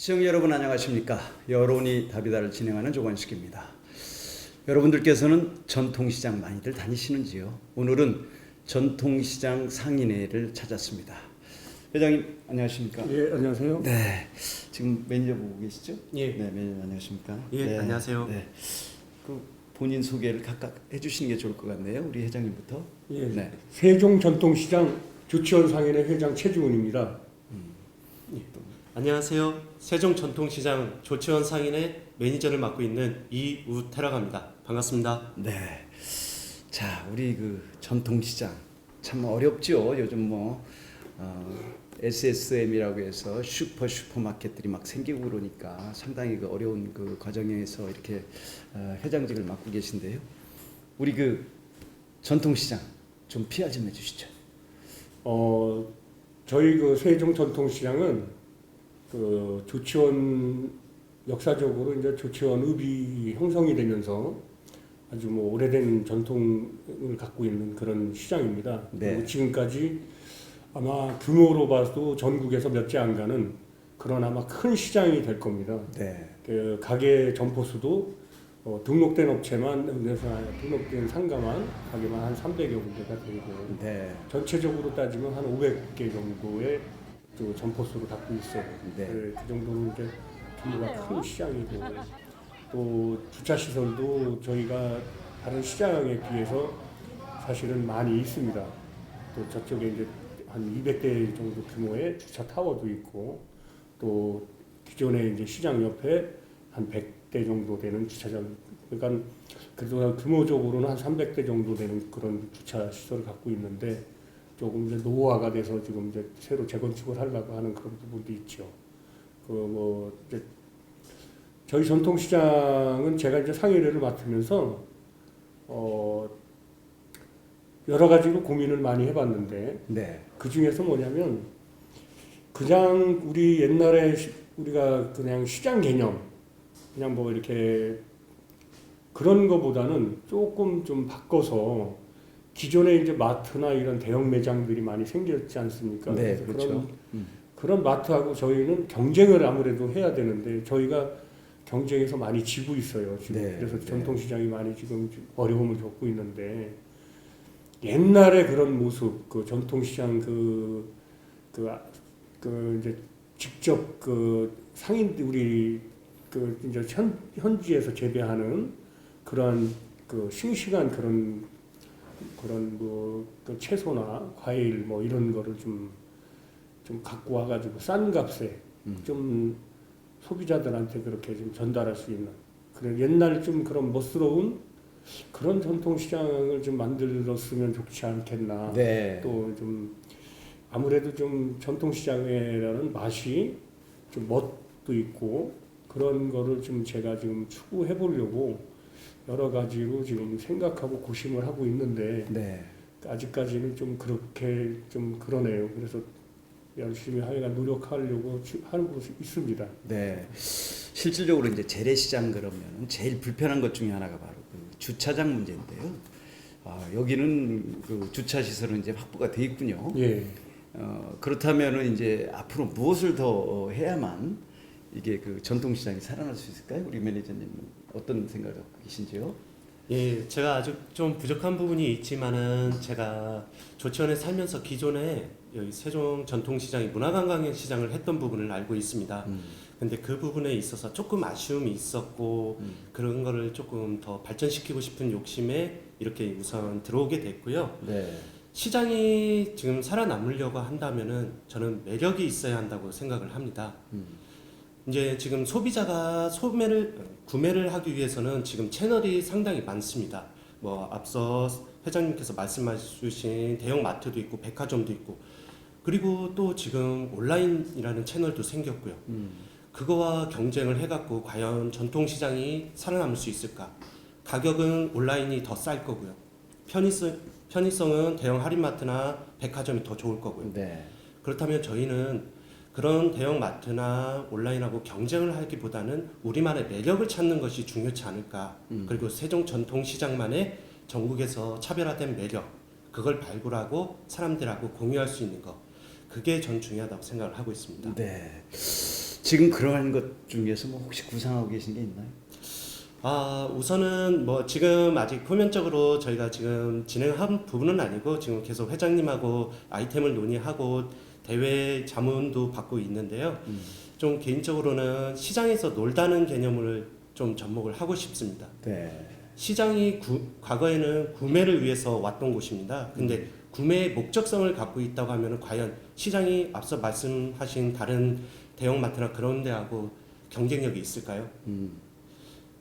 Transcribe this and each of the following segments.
시청자 여러분 안녕하십니까? 여론이 답이다를 진행하는 조건식입니다. 여러분들께서는 전통시장 많이들 다니시는지요? 오늘은 전통시장 상인회를 찾았습니다. 회장님 안녕하십니까? 예, 안녕하세요. 네, 지금 매니저 보고 계시죠? 예. 네, 매니저 안녕하십니까? 예, 네, 안녕하세요. 네, 그 본인 소개를 각각 해주시는 게 좋을 것 같네요. 우리 회장님부터. 예, 네. 세종전통시장 조치원 상인회 회장 최주훈입니다. 안녕하세요. 세종전통시장 조치원 상인의 매니저를 맡고 있는 이우태라고 합니다. 반갑습니다. 네. 자, 우리 그 전통시장 참 어렵죠. 요즘 뭐 SSM이라고 해서 슈퍼마켓들이 막 생기고 그러니까 상당히 그 어려운 그 과정에서 이렇게 회장직을 맡고 계신데요. 우리 그 전통시장 좀 PR 좀 해주시죠. 저희 그 세종전통시장은 그 조치원 역사적으로 이제 조치원읍이 형성이 되면서 아주 뭐 오래된 전통을 갖고 있는 그런 시장입니다. 네. 그리고 지금까지 아마 규모로 봐도 전국에서 몇 개 안 가는 그런 아마 큰 시장이 될 겁니다. 네. 그 가게 점포 수도 등록된 업체만 등록된 상가만 가게만 한 300여 군데가 되고 네. 전체적으로 따지면 한 500개 정도의 그 점포 수를 갖고 있어요. 네. 그 정도로 이제 규모가 큰 시장이고 또 주차 시설도 저희가 다른 시장에 비해서 사실은 많이 있습니다. 또 저쪽에 이제 한 200대 정도 규모의 주차 타워도 있고 또 기존에 이제 시장 옆에 한 100대 정도 되는 주차장, 그러니까 그래도 규모적으로는 한 300대 정도 되는 그런 주차 시설을 갖고 있는데 조금 이제 노후화가 돼서 지금 이제 새로 재건축을 하려고 하는 그런 부분도 있죠. 그 뭐 이제 저희 전통시장은 제가 이제 상인회를 맡으면서 여러 가지로 고민을 많이 해봤는데 네. 그 중에서 뭐냐면 그냥 우리 옛날에 우리가 그냥 시장 개념 그냥 뭐 이렇게 그런 거보다는 조금 좀 바꿔서 기존에 이제 마트나 이런 대형 매장들이 많이 생겼지 않습니까? 네, 그래서 그렇죠. 그런 마트하고 저희는 경쟁을 아무래도 해야 되는데 저희가 경쟁에서 많이 지고 있어요. 지금. 네, 그래서 네. 전통시장이 많이 지금 어려움을 겪고 있는데 옛날에 그런 모습, 그 전통시장 이제 직접 그 상인들 우리 그 이제 현지에서 재배하는 그런 그 싱싱한 그런 뭐 그 채소나 과일 뭐 이런 거를 좀 갖고 와가지고 싼 값에 좀 소비자들한테 그렇게 좀 전달할 수 있는 그런 옛날 좀 그런 멋스러운 그런 전통시장을 좀 만들었으면 좋지 않겠나. 네. 또 좀 아무래도 좀 전통시장이라는 맛이 좀 멋도 있고 그런 거를 좀 제가 지금 추구해 보려고 여러 가지로 지금 생각하고 고심을 하고 있는데 네. 아직까지는 좀 그렇게 좀 그러네요. 그래서 열심히 하여간 노력하려고 하고 있습니다. 네. 실질적으로 이제 재래시장 그러면 제일 불편한 것 중에 하나가 바로 그 주차장 문제인데요. 여기는 그 주차 시설은 이제 확보가 돼 있군요. 예. 그렇다면은 이제 앞으로 무엇을 더 해야만 이게 그 전통시장이 살아날 수 있을까요? 우리 매니저님은 어떤 생각을 갖고 계신지요? 예, 제가 아직 좀 부족한 부분이 있지만은 제가 조치원에 살면서 기존에 여기 세종 전통시장이 문화관광시장을 했던 부분을 알고 있습니다. 근데 그 부분에 있어서 조금 아쉬움이 있었고 그런 거를 조금 더 발전시키고 싶은 욕심에 이렇게 우선 들어오게 됐고요. 네. 시장이 지금 살아남으려고 한다면은 저는 매력이 있어야 한다고 생각을 합니다. 이제 지금 소비자가 구매를 하기 위해서는 지금 채널이 상당히 많습니다. 뭐 앞서 회장님께서 말씀해 주신 대형 마트도 있고 백화점도 있고 그리고 또 지금 온라인이라는 채널도 생겼고요. 그거와 경쟁을 해갖고 과연 전통시장이 살아남을 수 있을까? 가격은 온라인이 더 쌀 거고요. 편의성은 대형 할인마트나 백화점이 더 좋을 거고요. 네. 그렇다면 저희는 그런 대형 마트나 온라인하고 경쟁을 하기보다는 우리만의 매력을 찾는 것이 중요치 않을까. 그리고 세종 전통시장만의 전국에서 차별화된 매력, 그걸 발굴하고 사람들하고 공유할 수 있는 것, 그게 전 중요하다고 생각을 하고 있습니다. 네. 지금 그러한 것 중에서 뭐 혹시 구상하고 계신 게 있나요? 우선은 뭐 지금 아직 표면적으로 저희가 지금 진행한 부분은 아니고 지금 계속 회장님하고 아이템을 논의하고 대회 자문도 받고 있는데요. 좀 개인적으로는 시장에서 놀다는 개념을 좀 접목을 하고 싶습니다. 네. 시장이 과거에는 구매를 위해서 왔던 곳입니다. 근데 구매의 목적성을 갖고 있다고 하면 과연 시장이 앞서 말씀하신 다른 대형마트나 그런 데하고 경쟁력이 있을까요?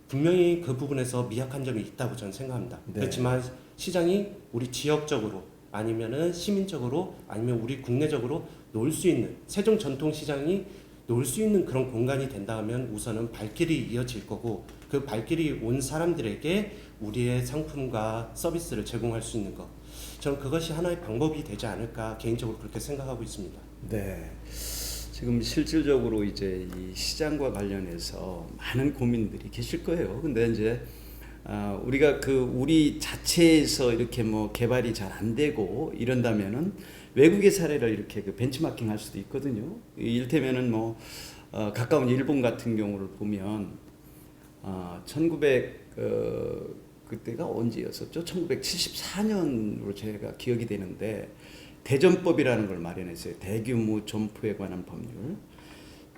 분명히 그 부분에서 미약한 점이 있다고 저는 생각합니다. 네. 그렇지만 시장이 우리 지역적으로 아니면은 시민적으로 아니면 우리 국내적으로 놀 수 있는 세종 전통시장이 놀 수 있는 그런 공간이 된다 하면 우선은 발길이 이어질 거고 그 발길이 온 사람들에게 우리의 상품과 서비스를 제공할 수 있는 것 저는 그것이 하나의 방법이 되지 않을까 개인적으로 그렇게 생각하고 있습니다. 네. 지금 실질적으로 이제 이 시장과 관련해서 많은 고민들이 계실 거예요. 근데 이제 우리가 우리 자체에서 이렇게 뭐 개발이 잘 안 되고 이런다면은 외국의 사례를 이렇게 벤치마킹 할 수도 있거든요. 이를테면은 뭐 가까운 일본 같은 경우를 보면 그때가 언제였었죠? 1974년으로 제가 기억이 되는데 대전법이라는 걸 마련했어요. 대규모 점포에 관한 법률.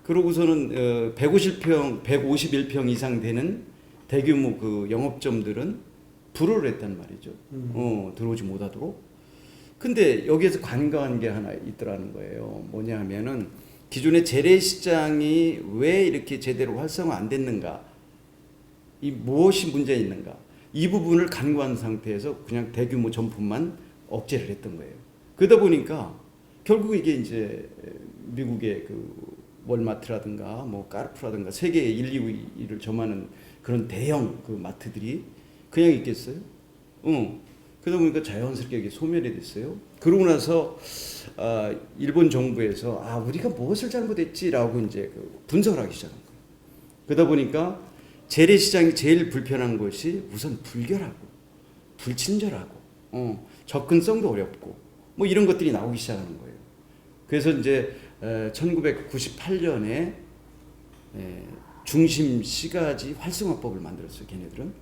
그러고서는 151평 이상 되는 대규모 그 영업점들은 불허를 했단 말이죠. 들어오지 못하도록. 근데 여기에서 관과한 게 하나 있더라는 거예요. 뭐냐 하면은 기존의 재래시장이 왜 이렇게 제대로 활성화 안 됐는가? 이 무엇이 문제 있는가? 이 부분을 간과한 상태에서 그냥 대규모 점포만 억제를 했던 거예요. 그러다 보니까 결국 이게 이제 미국의 그 월마트라든가 뭐 카르프라든가 세계 1, 2위를 점하는 그런 대형 그 마트들이 그냥 있겠어요? 그러다 보니까 자연스럽게 이게 소멸이 됐어요. 그러고 나서 일본 정부에서 우리가 무엇을 잘못했지라고 이제 분석을 하기 시작한 거예요. 그러다 보니까 재래시장이 제일 불편한 것이 우선 불결하고 불친절하고 접근성도 어렵고 뭐 이런 것들이 나오기 시작하는 거예요. 그래서 이제 1998년에 중심시가지 활성화법을 만들었어요. 걔네들은.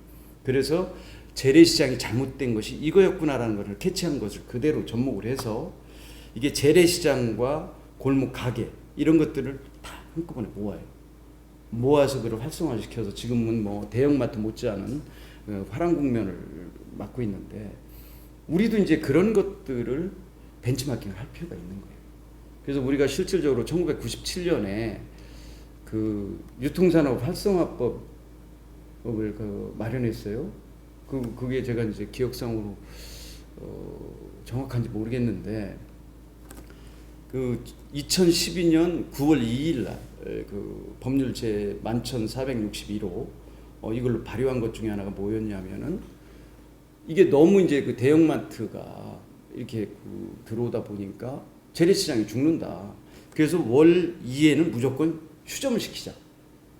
그래서 재래시장이 잘못된 것이 이거였구나라는 것을 캐치한 것을 그대로 접목을 해서 이게 재래시장과 골목 가게 이런 것들을 다 한꺼번에 모아서 그걸 활성화시켜서 지금은 뭐 대형마트 못지않은 화랑 국면을 맞고 있는데 우리도 이제 그런 것들을 벤치마킹을 할 필요가 있는 거예요. 그래서 우리가 실질적으로 1997년에 그 유통산업 활성화법을 마련했어요. 그게 제가 이제 기억상으로 정확한지 모르겠는데 그 2012년 9월 2일 날 그 법률 제 11,461호 이걸로 발의한 것 중에 하나가 뭐였냐면은 이게 너무 이제 그 대형마트가 이렇게 들어오다 보니까 재래시장이 죽는다. 그래서 월 2에는 무조건 휴점을 시키자.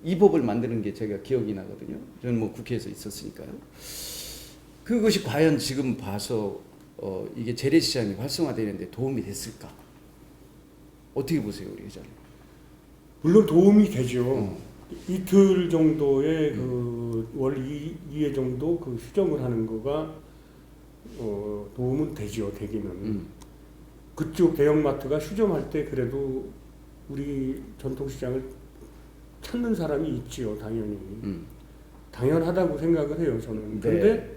이 법을 만드는 게 제가 기억이 나거든요. 저는 뭐 국회에서 있었으니까요. 그것이 과연 지금 봐서 이게 재래시장이 활성화되는데 도움이 됐을까? 어떻게 보세요, 우리 회장님? 물론 도움이 되죠. 이틀 정도의 월 2회 정도 그 휴점을 하는 거가 도움은 되죠, 되기는. 그쪽 대형마트가 휴점할 때 그래도 우리 전통시장을 찾는 사람이 있지요, 당연히. 당연하다고 생각을 해요, 저는. 근데 네.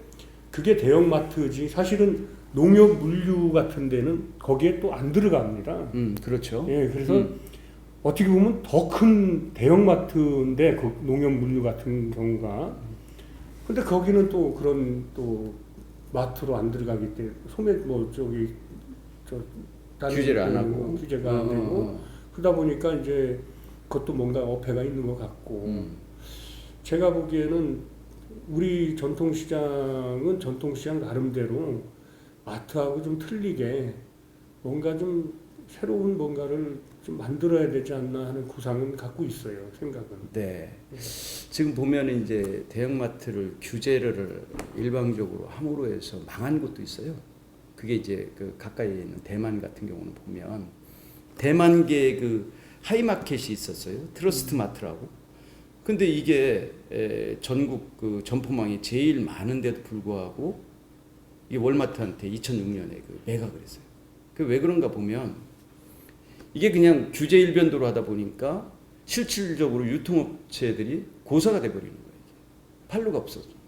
그게 대형마트지 사실은 농협 물류 같은 데는 거기에 또 안 들어갑니다. 그렇죠. 예, 그래서 어떻게 보면 더 큰 대형마트인데 그 농협 물류 같은 경우가 근데 거기는 또 그런 또 마트로 안 들어가기 때문에 소매 뭐 저기 다른 규제를 안 하고 규제가 안 되고 그러다 보니까 이제 그것도 뭔가 어폐가 있는 것 같고 제가 보기에는 우리 전통시장은 전통시장 나름대로 마트하고 좀 틀리게 뭔가 좀 새로운 뭔가를 좀 만들어야 되지 않나 하는 구상은 갖고 있어요. 생각은. 네. 지금 보면 이제 대형마트를 규제를 일방적으로 함으로 해서 망한 곳도 있어요. 그게 이제 그 가까이에 있는 대만 같은 경우는 보면 대만계 그 하이마켓이 있었어요. 트러스트 마트라고. 근데 이게 전국 그 점포망이 제일 많은데도 불구하고 이게 월마트한테 2006년에 그 매각을 했어요. 그 왜 그런가 보면 이게 그냥 규제 일변도로 하다 보니까 실질적으로 유통업체들이 고사가 돼버리는 거예요. 이게. 판로가 없어지니까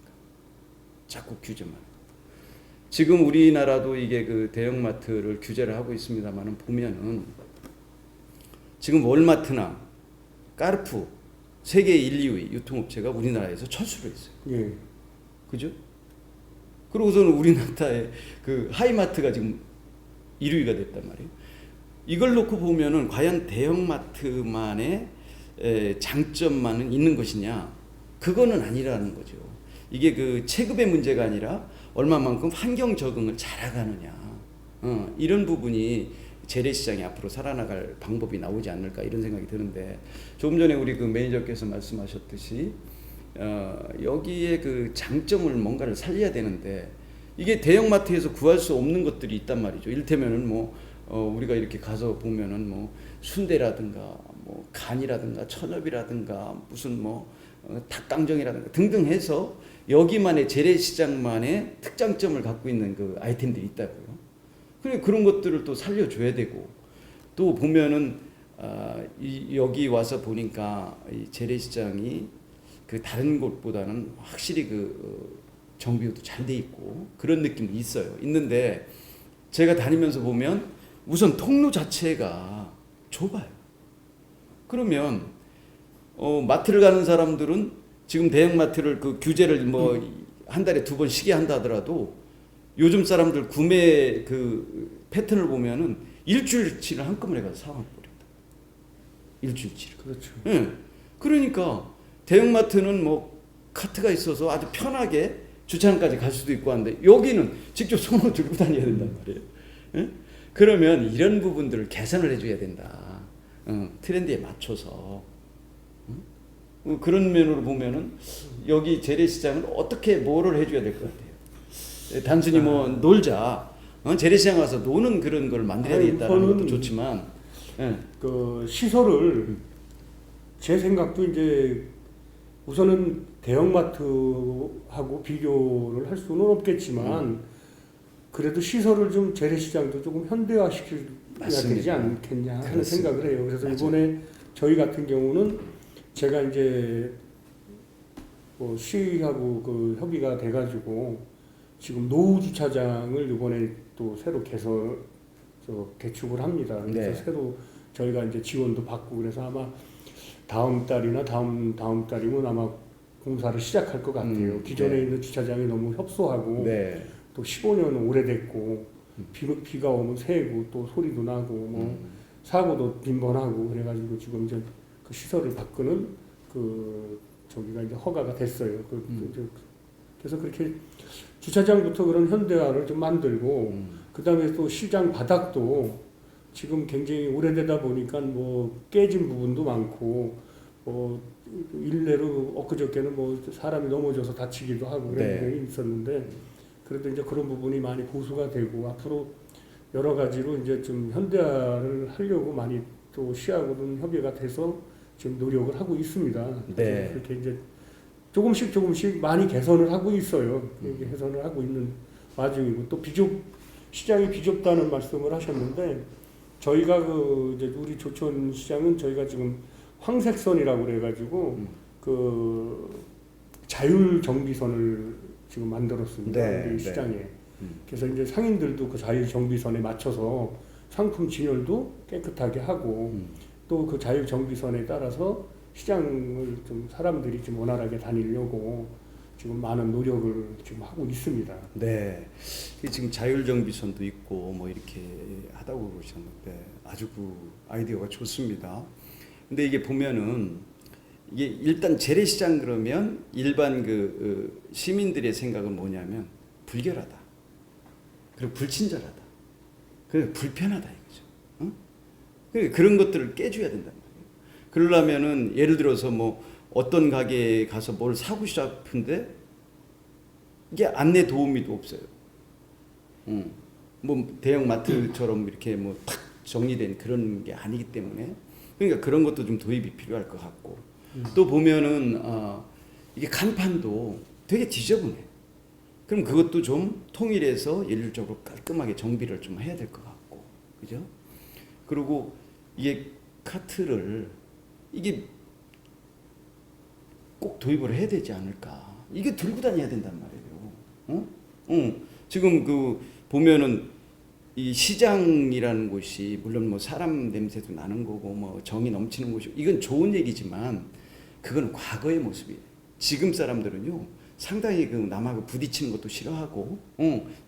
자꾸 규제만. 지금 우리나라도 이게 그 대형마트를 규제를 하고 있습니다만은 보면은 지금 월마트나 까르푸 세계 1, 2위 유통업체가 우리나라에서 철수를 했어요. 예. 그죠? 그러고서는 우리나라의 그 하이마트가 지금 1위가 됐단 말이에요. 이걸 놓고 보면은 과연 대형마트만의 장점만은 있는 것이냐? 그거는 아니라는 거죠. 이게 그 체급의 문제가 아니라 얼마만큼 환경 적응을 잘하느냐. 이런 부분이 재래시장이 앞으로 살아나갈 방법이 나오지 않을까 이런 생각이 드는데 조금 전에 우리 그 매니저께서 말씀하셨듯이 여기에 그 장점을 뭔가를 살려야 되는데 이게 대형마트에서 구할 수 없는 것들이 있단 말이죠. 이를테면은 뭐 우리가 이렇게 가서 보면은 뭐 순대라든가 뭐 간이라든가 천엽이라든가 무슨 뭐 닭강정이라든가 등등 해서 여기만의 재래시장만의 특장점을 갖고 있는 그 아이템들이 있다고요. 그래 그런 것들을 또 살려줘야 되고 또 보면은 여기 와서 보니까 이 재래시장이 그 다른 곳보다는 확실히 그 정비도 잘 돼 있고 그런 느낌도 있어요. 있는데 제가 다니면서 보면 우선 통로 자체가 좁아요. 그러면 마트를 가는 사람들은 지금 대형마트를 그 규제를 뭐 한 달에 2번 쉬게 한다 하더라도 요즘 사람들 구매 그 패턴을 보면은 일주일치를 한꺼번에 가서 사와 버린다. 일주일치. 그렇죠. 예. 그러니까 대형마트는 뭐 카트가 있어서 아주 편하게 주차장까지 갈 수도 있고 한데 여기는 직접 손으로 들고 다녀야 된단 말이에요. 예? 그러면 이런 부분들을 개선을 해줘야 된다. 트렌드에 맞춰서. 그런 면으로 보면은 여기 재래시장은 어떻게 뭐를 해줘야 될 것 같아요. 단순히 뭐 놀자, 재래시장 가서 노는 그런 걸 만들어야 되겠다는 것도 좋지만, 예. 그 시설을 제 생각도 이제 우선은 대형마트하고 비교를 할 수는 없겠지만 그래도 시설을 좀 재래시장도 조금 현대화시켜야 되지 않겠냐 하는 그렇습니다. 생각을 해요. 그래서 맞아요. 이번에 저희 같은 경우는 제가 이제 뭐 시하고 그 협의가 돼가지고 지금 노후 주차장을 이번에 또 새로 개축을 합니다. 그래서 네. 새로 저희가 이제 지원도 받고 그래서 아마 다음 달이나 다음 달이면 아마 공사를 시작할 것 같아요. 기존에 네. 있는 주차장이 너무 협소하고 네. 또 15년 오래됐고 비가 오면 새고 또 소리도 나고 뭐 사고도 빈번하고 그래가지고 지금 이제 그 시설을 바꾸는 그 저기가 이제 허가가 됐어요. 그래서 그렇게 주차장부터 그런 현대화를 좀 만들고 그다음에 또 시장 바닥도 지금 굉장히 오래되다 보니까 뭐 깨진 부분도 많고 뭐 일례로 엊그저께는 뭐 사람이 넘어져서 다치기도 하고 그런 네. 게 있었는데 그래도 이제 그런 부분이 많이 보수가 되고 앞으로 여러 가지로 이제 좀 현대화를 하려고 많이 또 시하고는 협의가 돼서 지금 노력을 하고 있습니다. 네. 그렇게 이제 조금씩 많이 개선을 하고 있어요. 개선을 하고 있는 와중이고 또 시장이 비좁다는 말씀을 하셨는데 저희가 그 이제 우리 조천 시장은 저희가 지금 황색선이라고 그래가지고 그 자율 정비선을 지금 만들었습니다. 네, 우리 네. 시장에. 그래서 이제 상인들도 그 자율 정비선에 맞춰서 상품 진열도 깨끗하게 하고 또 그 자율 정비선에 따라서 시장을 좀 사람들이 좀 원활하게 다니려고 지금 많은 노력을 지금 하고 있습니다. 네. 지금 자율정비선도 있고 뭐 이렇게 하다고 그러셨는데 아주 그 아이디어가 좋습니다. 근데 이게 보면은 이게 일단 재래시장 그러면 일반 그 시민들의 생각은 뭐냐면 불결하다. 그리고 불친절하다. 그리고 불편하다 이거죠. 응? 그런 것들을 깨줘야 된단 말이에요. 그러려면은 예를 들어서 뭐 어떤 가게에 가서 뭘 사고 싶은데 이게 안내 도우미도 없어요. 뭐 대형 마트처럼 이렇게 뭐 탁 정리된 그런 게 아니기 때문에 그러니까 그런 것도 좀 도입이 필요할 것 같고 또 보면은 이게 간판도 되게 지저분해. 그럼 그것도 좀 통일해서 일률적으로 깔끔하게 정비를 좀 해야 될 것 같고, 그죠? 그리고 이게 카트를 이게 꼭 도입을 해야 되지 않을까? 이게 들고 다녀야 된단 말이에요. 지금 그 보면은 이 시장이라는 곳이 물론 뭐 사람 냄새도 나는 거고 뭐 정이 넘치는 곳이고 이건 좋은 얘기지만 그건 과거의 모습이에요. 지금 사람들은요 상당히 그 남하고 부딪히는 것도 싫어하고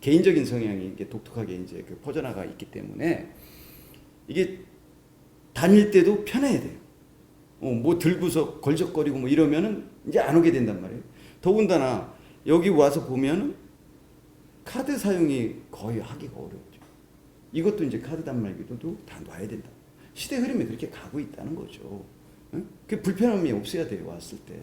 개인적인 성향이 이게 독특하게 이제 그 퍼져나가 있기 때문에 이게 다닐 때도 편해야 돼요. 뭐 들고서 걸적거리고 뭐 이러면은 이제 안 오게 된단 말이에요. 더군다나 여기 와서 보면은 카드 사용이 거의 하기가 어렵죠. 이것도 이제 카드 단말기도 다 놔야 된다. 시대 흐름이 그렇게 가고 있다는 거죠. 응? 그 불편함이 없어야 돼요, 왔을 때.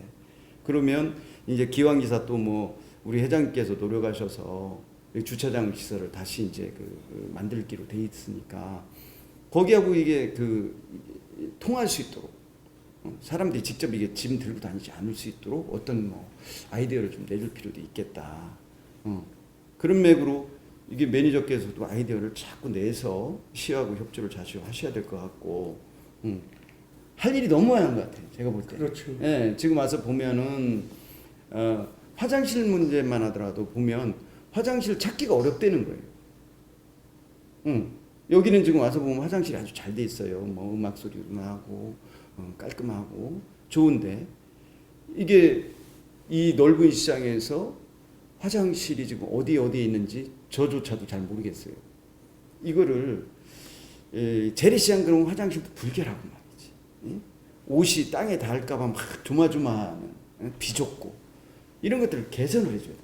그러면 이제 기왕기사 또 뭐 우리 회장님께서 노력하셔서 주차장 시설을 다시 이제 그 만들기로 돼 있으니까 거기하고 이게 그 통할 수 있도록 사람들이 직접 이게 짐 들고 다니지 않을 수 있도록 어떤 뭐 아이디어를 좀 내줄 필요도 있겠다. 그런 맥으로 이게 매니저께서도 아이디어를 자꾸 내서 시하고 협조를 자주 하셔야 될 것 같고 할 일이 너무 많은 것 같아요. 제가 볼 때. 그렇죠. 예, 지금 와서 보면은 화장실 문제만 하더라도 보면 화장실 찾기가 어렵다는 거예요. 여기는 지금 와서 보면 화장실이 아주 잘 돼 있어요. 뭐 음악 소리도 나고 깔끔하고 좋은데 이게 이 넓은 시장에서 화장실이 지금 어디에 있는지 저조차도 잘 모르겠어요. 이거를 재래시장 그런 화장실도 불결하고 말이지. 옷이 땅에 닿을까봐 막 조마조마하는 비좁고 이런 것들을 개선을 해줘야 된다.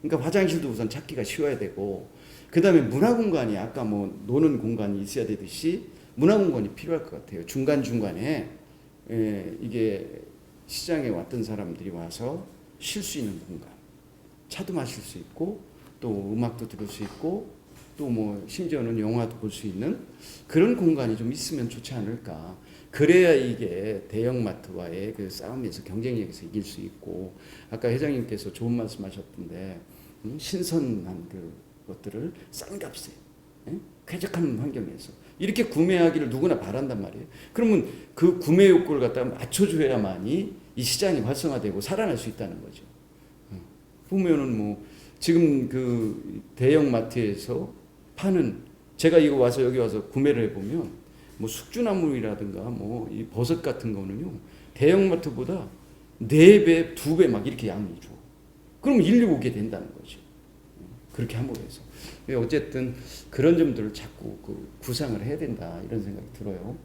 그러니까 화장실도 우선 찾기가 쉬워야 되고 그 다음에 문화공간이 아까 뭐 노는 공간이 있어야 되듯이 문화공간이 필요할 것 같아요. 중간중간에 이게 시장에 왔던 사람들이 와서 쉴 수 있는 공간. 차도 마실 수 있고 또 음악도 들을 수 있고 또 뭐 심지어는 영화도 볼 수 있는 그런 공간이 좀 있으면 좋지 않을까. 그래야 이게 대형마트와의 그 싸움에서 경쟁력에서 이길 수 있고 아까 회장님께서 좋은 말씀하셨던데 신선한 그 것들을 싼 값에 쾌적한 환경에서 이렇게 구매하기를 누구나 바란단 말이에요. 그러면 그 구매 욕구를 갖다가 맞춰줘야만이 이 시장이 활성화되고 살아날 수 있다는 거죠. 보면은 뭐 지금 그 대형 마트에서 파는 제가 이거 와서 여기 와서 구매를 해보면 뭐 숙주나물이라든가 뭐 이 버섯 같은 거는요 대형 마트보다 4배, 2배 막 이렇게 양이 줘. 그럼 일리 오게 된다는 거죠. 그렇게 함으로 해서 어쨌든 그런 점들을 자꾸 그 구상을 해야 된다 이런 생각이 들어요.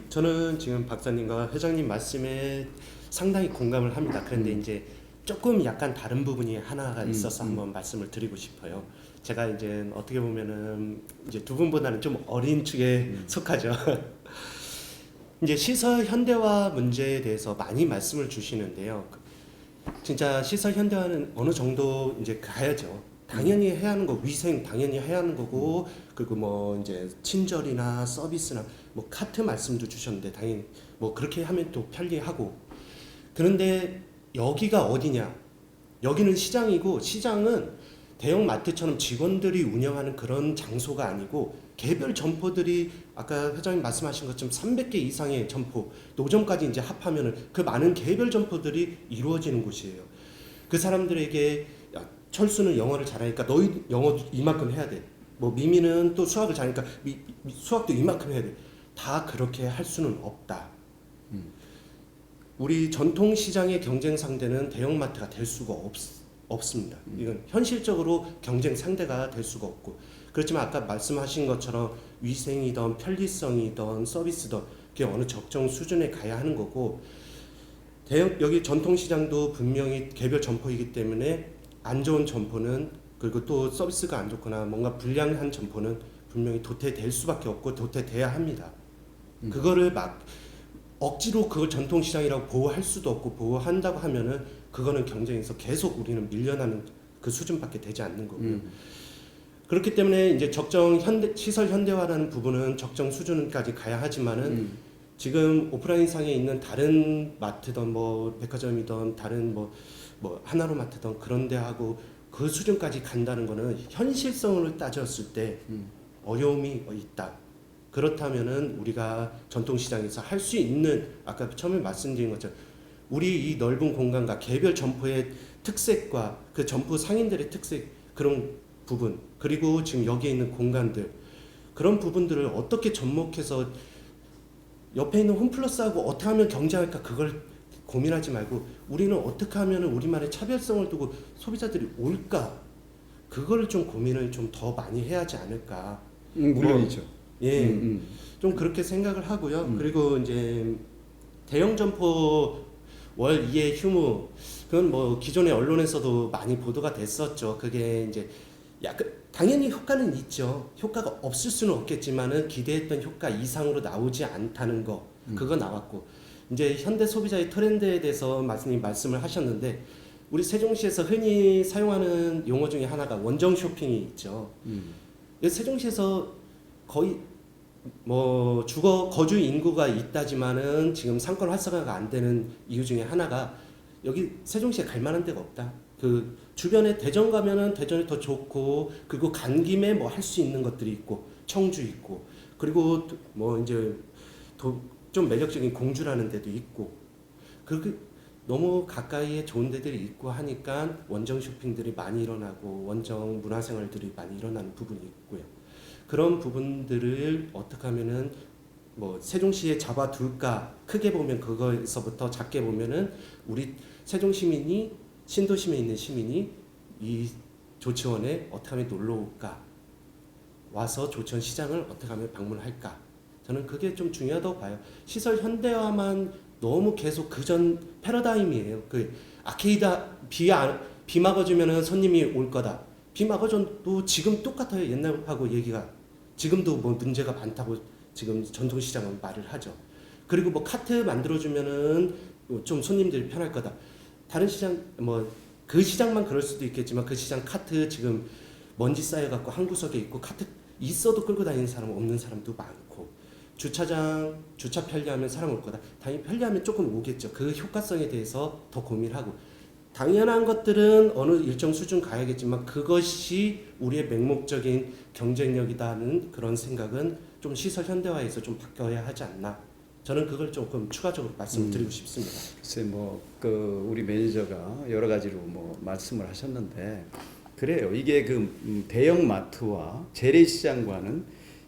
저는 지금 박사님과 회장님 말씀에 상당히 공감을 합니다. 그런데 이제 조금 약간 다른 부분이 하나가 있어서 한번 말씀을 드리고 싶어요. 제가 이제 어떻게 보면은 이제 두 분보다는 좀 어린 축에 속하죠. 이제 시설 현대화 문제에 대해서 많이 말씀을 주시는데요. 진짜 시설 현대화는 어느 정도 이제 가야죠. 당연히 해야 하는 거 위생 당연히 해야 하는 거고 그리고 뭐 이제 친절이나 서비스나 뭐 카트 말씀도 주셨는데 당연히 뭐 그렇게 하면 또 편리하고 그런데 여기가 어디냐? 여기는 시장이고 시장은 대형 마트처럼 직원들이 운영하는 그런 장소가 아니고 개별 점포들이 아까 회장님 말씀하신 것처럼 300개 이상의 점포, 노점까지 이제 합하면은 그 많은 개별 점포들이 이루어지는 곳이에요. 그 사람들에게 야, 철수는 영어를 잘하니까 너희 영어 이만큼 해야 돼. 뭐 미미는 또 수학을 잘하니까 수학도 이만큼 해야 돼. 다 그렇게 할 수는 없다. 우리 전통 시장의 경쟁 상대는 대형마트가 될 수가 없습니다. 이건 현실적으로 경쟁 상대가 될 수가 없고 그렇지만 아까 말씀하신 것처럼 위생이든 편리성이든 서비스든 그게 어느 적정 수준에 가야 하는 거고 여기 전통 시장도 분명히 개별 점포이기 때문에 안 좋은 점포는 그리고 또 서비스가 안 좋거나 뭔가 불량한 점포는 분명히 도태될 수밖에 없고 도태돼야 합니다. 그거를 막 억지로 그걸 전통시장이라고 보호할 수도 없고 보호한다고 하면은 그거는 경쟁에서 계속 우리는 밀려나는 그 수준밖에 되지 않는 거고요. 그렇기 때문에 이제 시설 현대화라는 부분은 적정 수준까지 가야 하지만은 지금 오프라인상에 있는 다른 마트든 뭐 백화점이든 다른 뭐 하나로마트든 그런 데하고 그 수준까지 간다는 거는 현실성을 따졌을 때 어려움이 있다. 그렇다면은 우리가 전통시장에서 할 수 있는 아까 처음에 말씀드린 것처럼 우리 이 넓은 공간과 개별 점포의 특색과 그 점포 상인들의 특색 그런 부분 그리고 지금 여기에 있는 공간들 그런 부분들을 어떻게 접목해서 옆에 있는 홈플러스하고 어떻게 하면 경쟁할까 그걸 고민하지 말고 우리는 어떻게 하면 우리만의 차별성을 두고 소비자들이 올까 그거를 좀 고민을 좀 더 많이 해야 하지 않을까. 물론이죠. 예, 좀 그렇게 생각을 하고요. 그리고 이제 대형 점포 월 2회 휴무 그건 뭐 기존의 언론에서도 많이 보도가 됐었죠. 그게 이제 약간 당연히 효과는 있죠. 효과가 없을 수는 없겠지만은 기대했던 효과 이상으로 나오지 않다는 거 그거 나왔고 이제 현대 소비자의 트렌드에 대해서 말씀을 하셨는데 우리 세종시에서 흔히 사용하는 용어 중에 하나가 원정 쇼핑이 있죠. 세종시에서 거의 뭐 거주 인구가 있다지만은 지금 상권 활성화가 안 되는 이유 중에 하나가 여기 세종시에 갈 만한 데가 없다. 그 주변에 대전 가면은 대전이 더 좋고 그리고 간 김에 뭐 할 수 있는 것들이 있고 청주 있고 그리고 뭐 이제 좀 매력적인 공주라는 데도 있고 그렇게 너무 가까이에 좋은 데들이 있고 하니까 원정 쇼핑들이 많이 일어나고 원정 문화생활들이 많이 일어나는 부분이 있고요. 그런 부분들을 어떻게 하면은 뭐 세종시에 잡아둘까 크게 보면 그거에서부터 작게 보면은 우리 세종 시민이 신도심에 있는 시민이 이 조치원에 어떻게 하면 놀러 올까 와서 조치원 시장을 어떻게 하면 방문할까 저는 그게 좀 중요하다고 봐요. 시설 현대화만 너무 계속 그전 패러다임이에요. 그 아케이드 비 막아주면은 손님이 올 거다. 비 막아줘도 지금 똑같아요. 옛날하고 얘기가 지금도 뭐 문제가 많다고 지금 전통시장은 말을 하죠. 그리고 뭐 카트 만들어주면은 좀 손님들이 편할 거다. 다른 시장 뭐 그 시장만 그럴 수도 있겠지만 그 시장 카트 지금 먼지 쌓여갖고 한 구석에 있고 카트 있어도 끌고 다니는 사람 없는 사람도 많고 주차장 주차 편리하면 사람 올 거다. 당연히 편리하면 조금 오겠죠. 그 효과성에 대해서 더 고민하고 당연한 것들은 어느 일정 수준 가야겠지만 그것이 우리의 맹목적인 경쟁력이다는 그런 생각은 좀 시설 현대화에서 좀 바뀌어야 하지 않나. 저는 그걸 조금 추가적으로 말씀을 드리고 싶습니다. 글쎄 그 우리 매니저가 여러 가지로 뭐 말씀을 하셨는데 그래요. 이게 그 대형 마트와 재래시장과는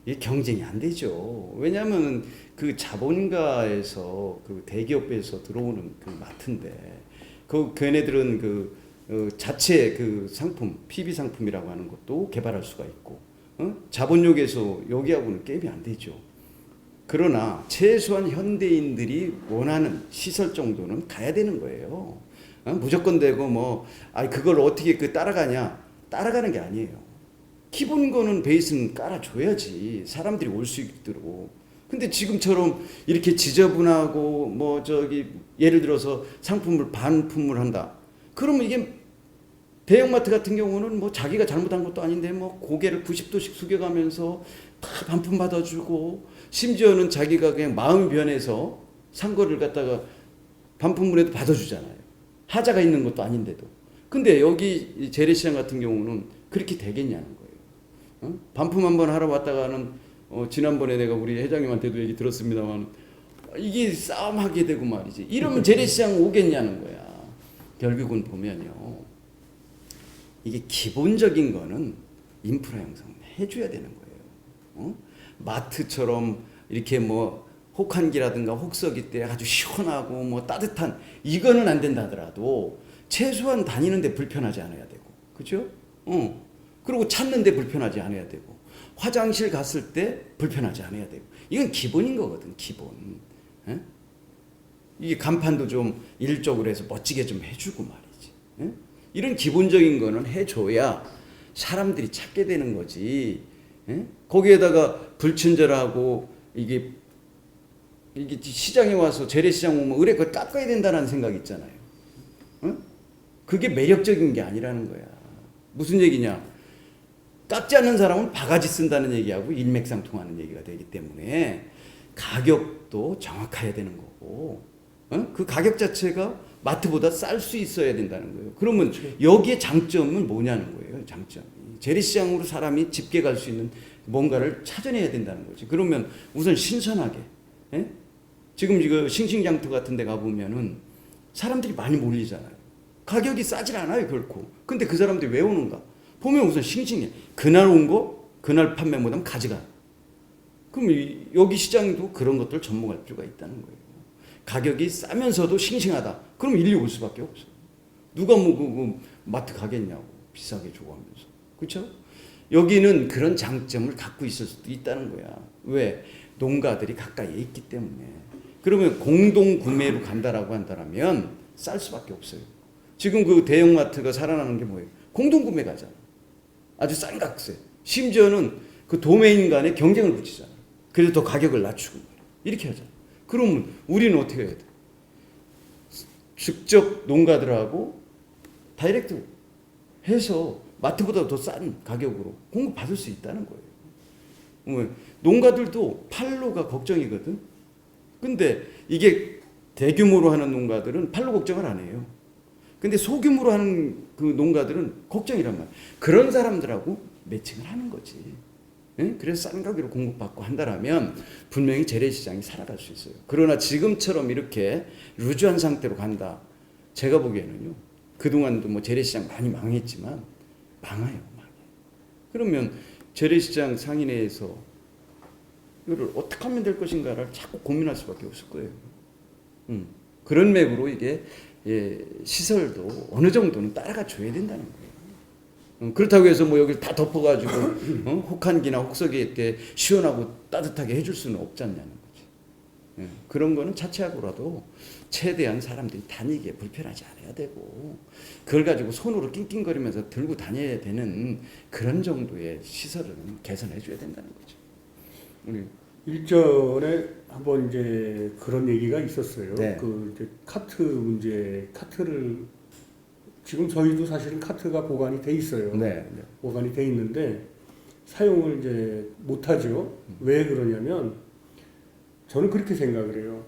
이 경쟁이 안 되죠. 왜냐하면 그 자본가에서 그 대기업에서 들어오는 그 마트인데 그 걔네들은 자체 그 상품 PB 상품이라고 하는 것도 개발할 수가 있고 자본력에서 여기하고는 게임이 안 되죠. 그러나 최소한 현대인들이 원하는 시설 정도는 가야 되는 거예요. 무조건 되고 그걸 어떻게 따라가냐? 따라가는 게 아니에요. 기본 거는 베이스는 깔아줘야지 사람들이 올 수 있도록. 근데 지금처럼 이렇게 지저분하고 예를 들어서 상품을 반품을 한다. 그러면 이게 대형마트 같은 경우는 자기가 잘못한 것도 아닌데 고개를 90도씩 숙여가면서 다 반품 받아주고 심지어는 자기가 그냥 마음 변해서 산 거를 갖다가 반품을 해도 받아주잖아요. 하자가 있는 것도 아닌데도. 근데 여기 재래시장 같은 경우는 그렇게 되겠냐는 거예요. 반품 한번 하러 왔다가는 지난번에 내가 우리 회장님한테도 얘기 들었습니다만 이게 싸움하게 되고 말이지. 이러면 재래시장 오겠냐는 거야. 결국은 보면요. 이게 기본적인 거는 인프라 형성 해줘야 되는 거예요. 마트처럼 이렇게 혹한기라든가 혹서기 때 아주 시원하고 따뜻한 이거는 안 된다 하더라도 최소한 다니는데 불편하지 않아야 되고, 그죠? 그리고 찾는데 불편하지 않아야 되고, 화장실 갔을 때 불편하지 않아야 되고, 이건 기본인 거거든, 기본. 에? 이게 간판도 좀 일적으로 해서 멋지게 좀 해주고 말이지. 에? 이런 기본적인 거는 해줘야 사람들이 찾게 되는 거지. 에? 거기에다가 불친절하고 이게 시장에 와서 재래시장 오면 의뢰 그걸 깎아야 된다는 생각이 있잖아요. 그게 매력적인 게 아니라는 거야. 무슨 얘기냐? 깎지 않는 사람은 바가지 쓴다는 얘기하고 일맥상통하는 얘기가 되기 때문에 가격도 정확해야 되는 거고, 그 가격 자체가 마트보다 쌀 수 있어야 된다는 거예요. 그러면 여기에 장점은 뭐냐는 거예요. 장점이 재래시장으로 사람이 집게 갈 수 있는 뭔가를 찾아내야 된다는 거지. 그러면 우선 신선하게, 예? 지금 이거 싱싱장터 같은 데 가보면은 사람들이 많이 몰리잖아요. 가격이 싸질 않아요, 결코. 근데 그 사람들이 왜 오는가? 보면 우선 싱싱해. 그날 온 거, 그날 판매 못하면 가져가. 그럼 여기 시장도 그런 것들을 접목할 필요가 있다는 거예요. 가격이 싸면서도 싱싱하다. 그럼 인류 올 수밖에 없어. 누가 그 마트 가겠냐고. 비싸게 주고 하면서. 그렇죠? 여기는 그런 장점을 갖고 있을 수도 있다는 거야. 왜? 농가들이 가까이에 있기 때문에. 그러면 공동 구매로 간다라고 한다면 쌀 수밖에 없어요. 지금 그 대형마트가 살아나는 게 뭐예요? 공동 구매 가잖아. 아주 싼 값에. 심지어는 그 도매인 간에 경쟁을 붙이잖아. 그래서 더 가격을 낮추고 이렇게 하잖아. 그러면 우리는 어떻게 해야 돼? 직접 농가들하고 다이렉트 해서 마트보다 더 싼 가격으로 공급받을 수 있다는 거예요. 농가들도 팔로가 걱정이거든. 근데 이게 대규모로 하는 농가들은 팔로 걱정을 안 해요. 근데 소규모로 하는 그 농가들은 걱정이란 말이야. 그런 사람들하고 매칭을 하는 거지. 예? 그래서 싼 가격으로 공급받고 한다라면 분명히 재래시장이 살아갈 수 있어요. 그러나 지금처럼 이렇게 루즈한 상태로 간다. 제가 보기에는요. 그동안도 뭐 재래시장 많이 망했지만 망해요. 그러면 재래시장 상인회에서 이거를 어떻게 하면 될 것인가를 자꾸 고민할 수밖에 없을 거예요. 그런 맥으로 이게 시설도 어느 정도는 따라가 줘야 된다는 거예요. 그렇다고 해서 뭐 여기를 다 덮어가지고 혹한기나 혹석이 이렇게 시원하고 따뜻하게 해줄 수는 없지 않냐는 거지. 그런 거는 차치하고라도 최대한 사람들이 다니기에 불편하지 않아야 되고 그걸 가지고 손으로 낑낑거리면서 들고 다녀야 되는 그런 정도의 시설은 개선해 줘야 된다는 거죠. 우리 일전에 한번 이제 그런 얘기가 있었어요. 네. 그 이제 카트 문제, 카트를 지금 저희도 사실은 카트가 보관이 돼 있어요. 네. 보관이 돼 있는데 사용을 이제 못하죠. 왜 그러냐면 저는 그렇게 생각을 해요.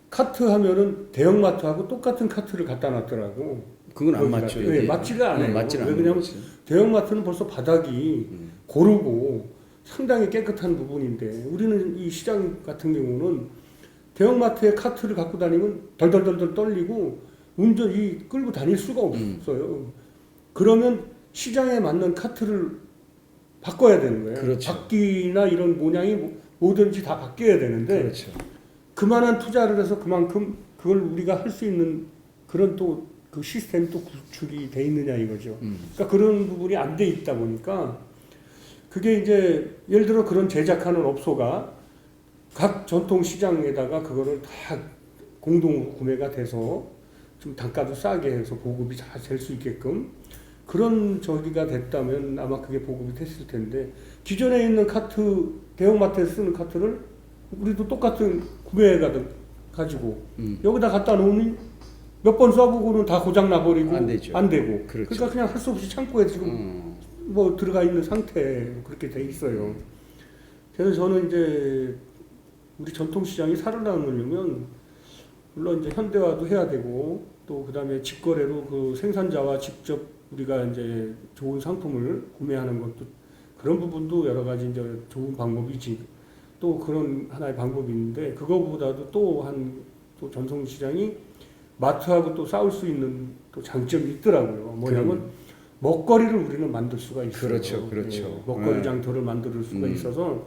카트 하면은 대형마트하고 똑같은 카트를 갖다 놨더라고. 그건 안 맞죠. 네, 맞지가 않아요. 맞지는 왜 않는 그러냐면 거지. 대형마트는 벌써 바닥이 고르고 상당히 깨끗한 부분인데 우리는 이 시장 같은 경우는 대형마트에 카트를 갖고 다니면 덜덜덜덜 떨리고 운전이 끌고 다닐 수가 없어요. 그러면 시장에 맞는 카트를 바꿔야 되는 거예요. 그렇죠. 바퀴나 이런 모양이 뭐든지 다 바뀌어야 되는데 그렇죠. 그만한 투자를 해서 그만큼 그걸 우리가 할 수 있는 그런 또 그 시스템이 또 구축이 돼 있느냐 이거죠. 그러니까 그런 부분이 안 돼 있다 보니까 그게 이제 예를 들어 그런 제작하는 업소가 각 전통 시장에다가 그거를 다 공동 구매가 돼서 좀 단가도 싸게 해서 보급이 다 될 수 있게끔 그런 저기가 됐다면 아마 그게 보급이 됐을 텐데 기존에 있는 카트 대형마트에서 쓰는 카트를 우리도 똑같은 구매가 가지고 여기다 갖다 놓으면 몇 번 써보고는 다 고장 나버리고 안 되죠. 안 되고 그렇죠. 그러니까 그냥 할 수 없이 창고에 지금 뭐 들어가 있는 상태 그렇게 돼 있어요. 그래서 저는 이제 우리 전통시장이 살아남으려면 물론 이제 현대화도 해야 되고 또 그다음에 직거래로 그 생산자와 직접 우리가 이제 좋은 상품을 구매하는 것도 그런 부분도 여러 가지 이제 좋은 방법이지 또 그런 하나의 방법이 있는데 그거보다도 또 전통시장이 마트하고 또 싸울 수 있는 또 장점이 있더라고요. 뭐냐면 먹거리를 우리는 만들 수가 있어요. 그렇죠, 그렇죠. 예, 먹거리 장터를 만들 수가 있어서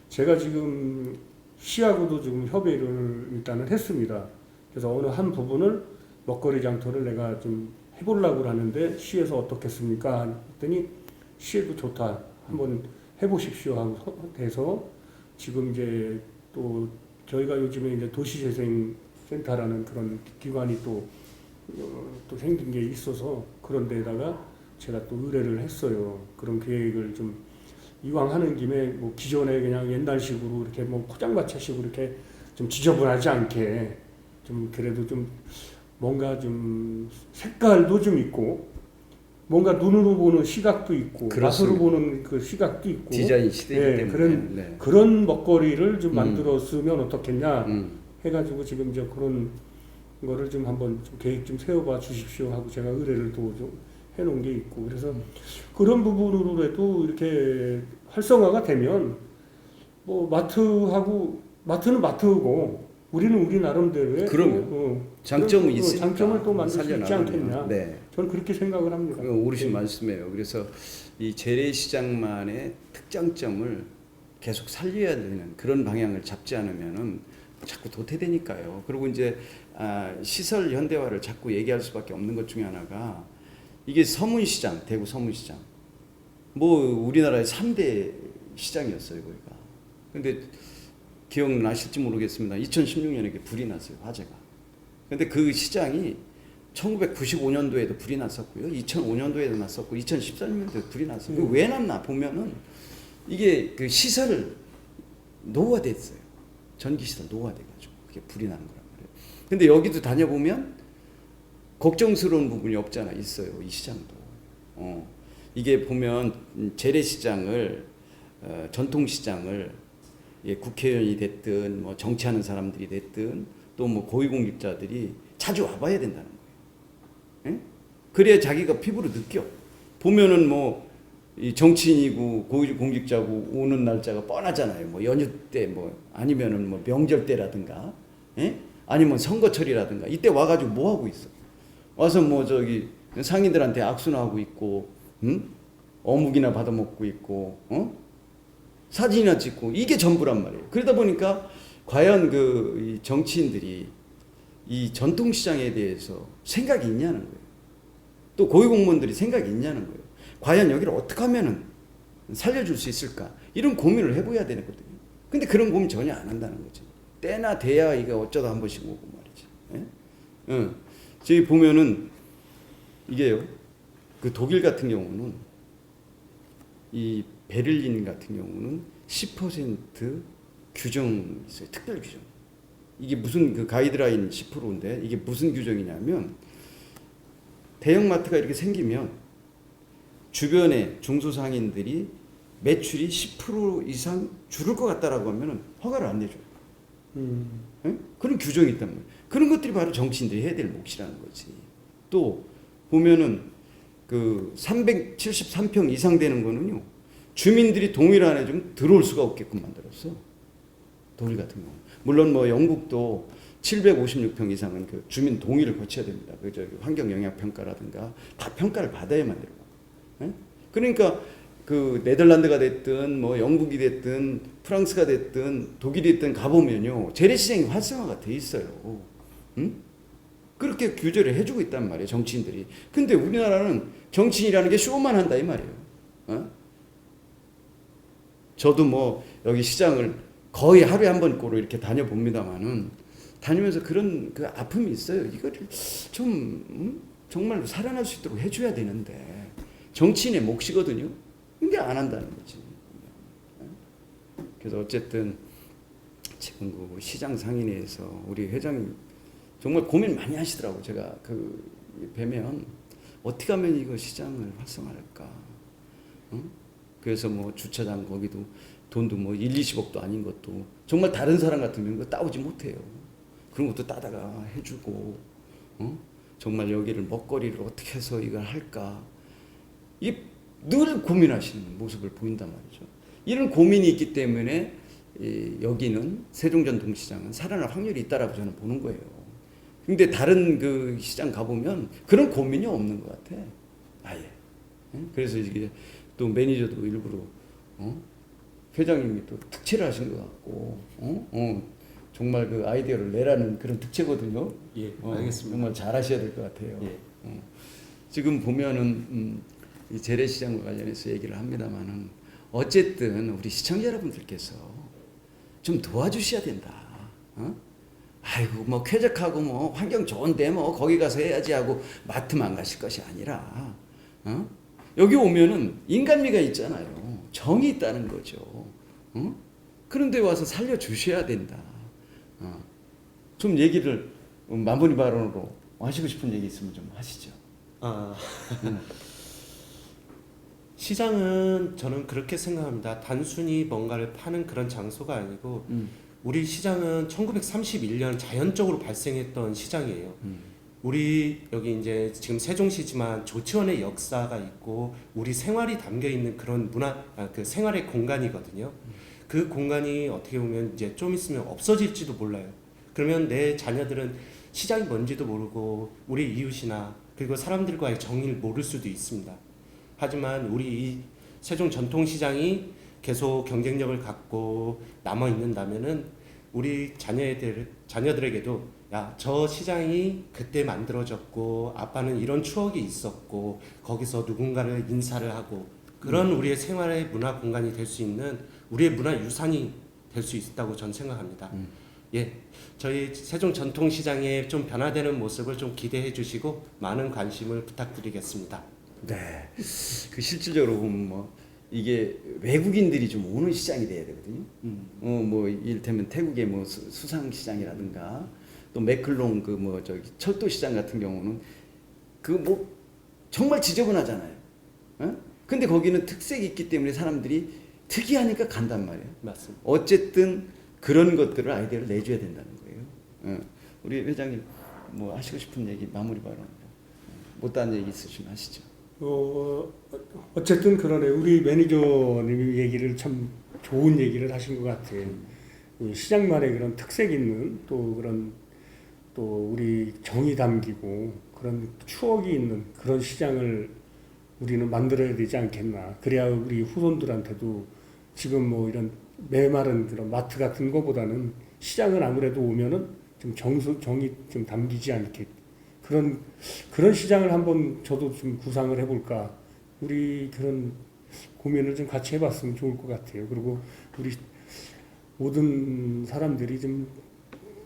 제가 지금 시하고도 지금 협의를 일단은 했습니다. 그래서 어느 한 부분을 먹거리 장터를 내가 좀 해보려고 하는데 시에서 어떻겠습니까? 했더니 시에도 좋다. 한번 해보십시오 하고 돼서 지금 이제 또 저희가 요즘에 이제 도시재생센터라는 그런 기관이 또 생긴 게 있어서 그런 데다가 제가 또 의뢰를 했어요. 그런 계획을 좀 이왕 하는 김에 뭐 기존에 그냥 옛날식으로 이렇게 뭐 포장마차식으로 이렇게 좀 지저분하지 않게 좀 그래도 좀 뭔가 좀 색깔도 좀 있고 뭔가 눈으로 보는 시각도 있고 그렇습니다. 맛으로 보는 그 시각도 있고 디자인 시대이기 예, 때문에 그런 먹거리를 좀 음. 만들었으면 어떻겠냐 음. 해가지고 지금 이제 그런 거를 좀 한번 좀 계획 좀 세워봐 주십시오 하고 제가 의뢰를 또 좀 해놓은 게 있고 그래서 그런 부분으로라도 이렇게 활성화가 되면 뭐 마트는 마트고 우리는 우리 나름대로의 그럼요. 또, 장점은 그런, 있으니까 장점을 또 만들 수 있지 살려나가면. 않겠냐. 네. 저는 그렇게 생각을 합니다. 그거 옳으신 예. 말씀이에요. 그래서 이 재래시장만의 특장점을 계속 살려야 되는 그런 방향을 잡지 않으면은 자꾸 도태되니까요. 그리고 이제 시설 현대화를 자꾸 얘기할 수밖에 없는 것 중에 하나가 이게 서문시장, 대구 서문시장. 뭐 우리나라의 3대 시장이었어요, 거기가. 근데 기억나실지 모르겠습니다. 2016년에 불이 났어요, 화재가. 근데 그 시장이 1995년도에도 불이 났었고요. 2005년도에도 났었고 2013년도에도 불이 났어요. 왜 났나 보면은 이게 그 시설을 노후화됐어요. 전기 시설 노후화돼가지고 그게 불이 나는 거란 말이에요. 근데 여기도 다녀보면 걱정스러운 부분이 없잖아 있어요. 이 시장도. 이게 보면 재래시장을 전통시장을 국회의원이 됐든 뭐 정치하는 사람들이 됐든 또 뭐 고위공직자들이 자주 와봐야 된다는 거예요. 예? 그래야 자기가 피부로 느껴. 보면은 뭐 이 정치인이고 고위공직자고 오는 날짜가 뻔하잖아요. 뭐 연휴 때 뭐 아니면은 뭐 명절 때라든가, 예? 아니면 선거철이라든가 이때 와가지고 뭐 하고 있어? 와서 뭐 저기 상인들한테 악수나 하고 있고, 어묵이나 받아 먹고 있고, 사진이나 찍고 이게 전부란 말이에요. 그러다 보니까 과연 이 정치인들이 이 전통시장에 대해서 생각이 있냐는 거예요. 또 고위공무원들이 생각이 있냐는 거예요. 과연 여기를 어떻게 하면은 살려줄 수 있을까? 이런 고민을 해봐야 되거든요. 근데 그런 고민 전혀 안 한다는 거지. 때나 돼야 이게 어쩌다 한 번씩 오고 말이지. 예? 저기 보면은 이게요. 그 독일 같은 경우는 이 베를린 같은 경우는 10% 규정이 있어요. 특별 규정. 이게 무슨 그 가이드라인 10%인데 이게 무슨 규정이냐면 대형마트가 이렇게 생기면 주변에 중소상인들이 매출이 10% 이상 줄을 것 같다라고 하면 허가를 안 내줘요. 예? 그런 규정이 있단 말이에요. 그런 것들이 바로 정치인들이 해야 될 몫이라는 거지. 또 보면은 그 373평 이상 되는 거는요. 주민들이 동의를 안 해주면 들어올 수가 없게끔 만들었어. 독일 같은 경우. 물론 뭐 영국도 756평 이상은 그 주민 동의를 거쳐야 됩니다. 그 저기 환경 영향 평가라든가 다 평가를 받아야만 돼요. 예? 그러니까 그 네덜란드가 됐든 뭐 영국이 됐든 프랑스가 됐든 독일이 됐든 가보면요 재래시장이 활성화가 돼 있어요. 그렇게 규제를 해주고 있단 말이에요 정치인들이. 근데 우리나라는 정치인이라는 게 쇼만 한다 이 말이에요. 저도 뭐 여기 시장을 거의 하루에 한 번 꼴로 이렇게 다녀봅니다만은 다니면서 그런 그 아픔이 있어요. 이거를 좀 정말로 살아날 수 있도록 해줘야 되는데 정치인의 몫이거든요. 근데 안 한다는 거지. 그래서 어쨌든 지금 그 시장 상인회에서 우리 회장님 정말 고민 많이 하시더라고. 제가 그 뵈면 어떻게 하면 이거 시장을 활성화할까. 그래서 뭐 주차장 거기도 돈도 뭐 1, 20억도 아닌 것도 정말 다른 사람 같으면 그거 따오지 못해요. 그런 것도 따다가 해주고, 정말 여기를 먹거리를 어떻게 해서 이걸 할까. 이게 늘 고민하시는 모습을 보인단 말이죠. 이런 고민이 있기 때문에 여기는 세종전통시장은 살아날 확률이 있다라고 저는 보는 거예요. 근데 다른 그 시장 가보면 그런 고민이 없는 것 같아. 아예. 그래서 이게 또 매니저도 일부러 회장님이 또 특채를 하신 것 같고, 정말 그 아이디어를 내라는 그런 특채거든요. 예, 알겠습니다. 정말 잘하셔야 될 것 같아요. 예. 지금 보면은 이 재래시장과 관련해서 얘기를 합니다만은 어쨌든 우리 시청자 여러분들께서 좀 도와주셔야 된다. 아이고 뭐 쾌적하고 뭐 환경 좋은데 뭐 거기 가서 해야지 하고 마트만 가실 것이 아니라 여기 오면은 인간미가 있잖아요. 정이 있다는 거죠. 그런데 와서 살려주셔야 된다. 좀 얘기를 마무리 발언으로 하시고 싶은 얘기 있으면 좀 하시죠. 시장은 저는 그렇게 생각합니다. 단순히 뭔가를 파는 그런 장소가 아니고 우리 시장은 1931년 자연적으로 발생했던 시장이에요. 우리 여기 이제 지금 세종시지만 조치원의 역사가 있고 우리 생활이 담겨 있는 그런 그 생활의 공간이거든요. 그 공간이 어떻게 보면 이제 좀 있으면 없어질지도 몰라요. 그러면 내 자녀들은 시장이 뭔지도 모르고 우리 이웃이나 그리고 사람들과의 정의를 모를 수도 있습니다. 하지만 우리 이 세종 전통시장이 계속 경쟁력을 갖고 남아 있는다면은 우리 자녀들에게도 야, 저 시장이 그때 만들어졌고 아빠는 이런 추억이 있었고 거기서 누군가를 인사를 하고 그런 우리의 생활의 문화 공간이 될 수 있는 우리의 문화 유산이 될 수 있다고 저는 생각합니다. 예, 저희 세종 전통시장의 좀 변화되는 모습을 좀 기대해 주시고 많은 관심을 부탁드리겠습니다. 네. 그 실질적으로 보면 뭐 이게 외국인들이 좀 오는 시장이 돼야 되거든요. 뭐 이를테면 태국의 뭐 수상 시장이라든가 또 매클롱 그 뭐 저기 철도 시장 같은 경우는 그 뭐 정말 지저분하잖아요. 어? 근데 거기는 특색이 있기 때문에 사람들이 특이하니까 간단 말이에요. 맞습니다. 어쨌든 그런 것들을 아이디어를 내줘야 된다는 거예요. 우리 회장님 뭐 하시고 싶은 얘기 마무리 발언 못다한 얘기 있으시면 하시죠. 어쨌든 그러네. 우리 매니저님이 얘기를 참 좋은 얘기를 하신 것 같아요. 시장만의 그런 특색 있는 또 그런 또 우리 정이 담기고 그런 추억이 있는 그런 시장을 우리는 만들어야 되지 않겠나. 그래야 우리 후손들한테도 지금 뭐 이런 메마른 그런 마트 같은 거보다는 시장을 아무래도 오면은 좀 정이 좀 담기지 않게 그런 시장을 한번 저도 좀 구상을 해볼까. 우리 그런 고민을 좀 같이 해봤으면 좋을 것 같아요. 그리고 우리 모든 사람들이 좀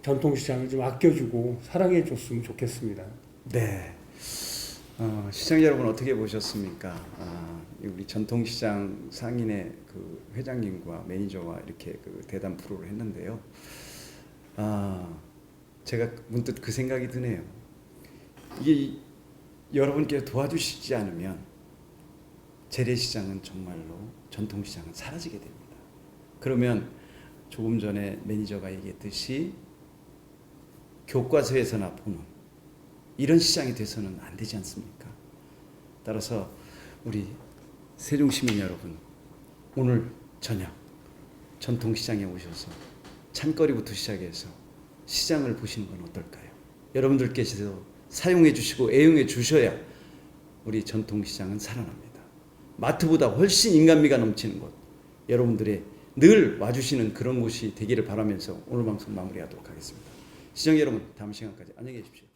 전통시장을 좀 아껴주고 사랑해줬으면 좋겠습니다. 네. 시청자 여러분 어떻게 보셨습니까? 우리 전통시장 상인의 그 회장님과 매니저와 이렇게 그 대담 프로를 했는데요. 제가 문득 그 생각이 드네요. 이게 여러분께 도와주시지 않으면 재래시장은 정말로 전통시장은 사라지게 됩니다. 그러면 조금 전에 매니저가 얘기했듯이 교과서에서나 보는 이런 시장이 돼서는 안 되지 않습니까? 따라서 우리 세종시민 여러분 오늘 저녁 전통시장에 오셔서 찬거리부터 시작해서 시장을 보시는 건 어떨까요? 여러분들께서 사용해 주시고 애용해 주셔야 우리 전통시장은 살아납니다. 마트보다 훨씬 인간미가 넘치는 곳, 여러분들의 늘 와주시는 그런 곳이 되기를 바라면서 오늘 방송 마무리하도록 하겠습니다. 시청자 여러분, 다음 시간까지 안녕히 계십시오.